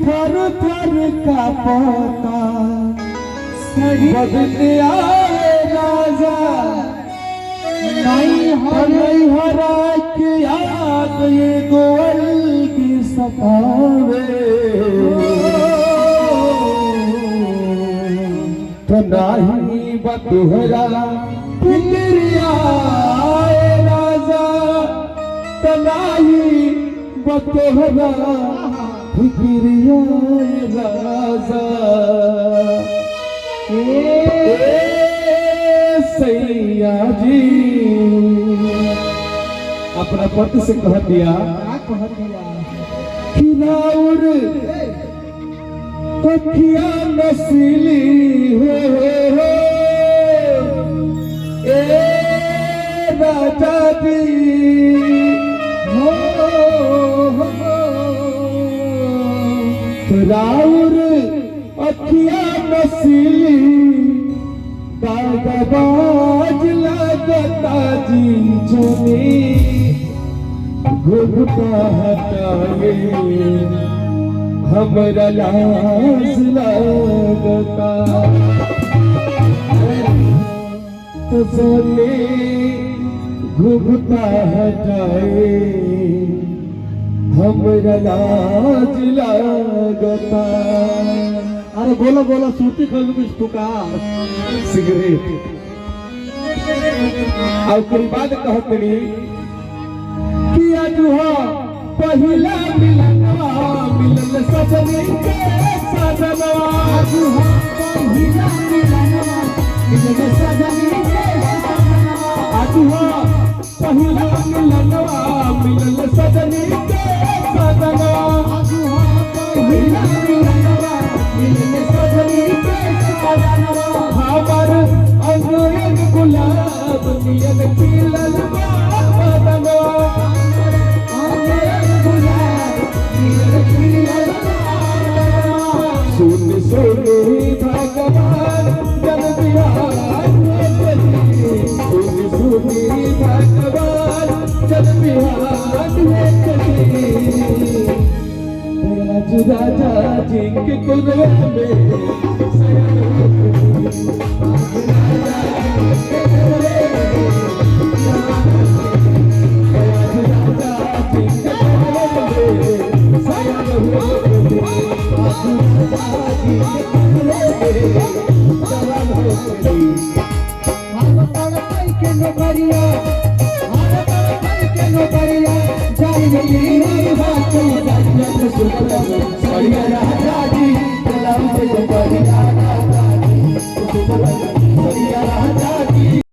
थर थर का पोता बदले आए राजा नहीं हरा के याद ये गोल की सतावे तो नहीं बतुहरा फिक्रिया राजा तो नहीं बतुहरा फिक्रिया राजा सैया जी अपना पति से कह दिया खिलाउर कखिया नसीली हो ए राजा जी राउर अखिया नसीली दादाबाज लगता जी जुनी घुघटा हटाए हमरा लाज लगता तो सोने घुघटा हटाए हमरा लाज लगता। अरे बोलो बोलो सूती खोल कुछ फुका सिगरेट और कोई बात कहतनी कि आज हो पहला मिलनवा मिलन सजनी के सजनवा आज हो पहला मिलनवा मिलन सजनी के सजनवा आज हो पहला मिलनवा मिलन सजनी के सजनवा आज हो पहला मिलनवा मिलन सजनी के सजनवा हमार अंगूर गुलाब मिलन खिलल बदनवा सुन सुन भगवान जन बिहार सुन सुन भगवान जन बिहार राजा जी के कुलवे राजा जी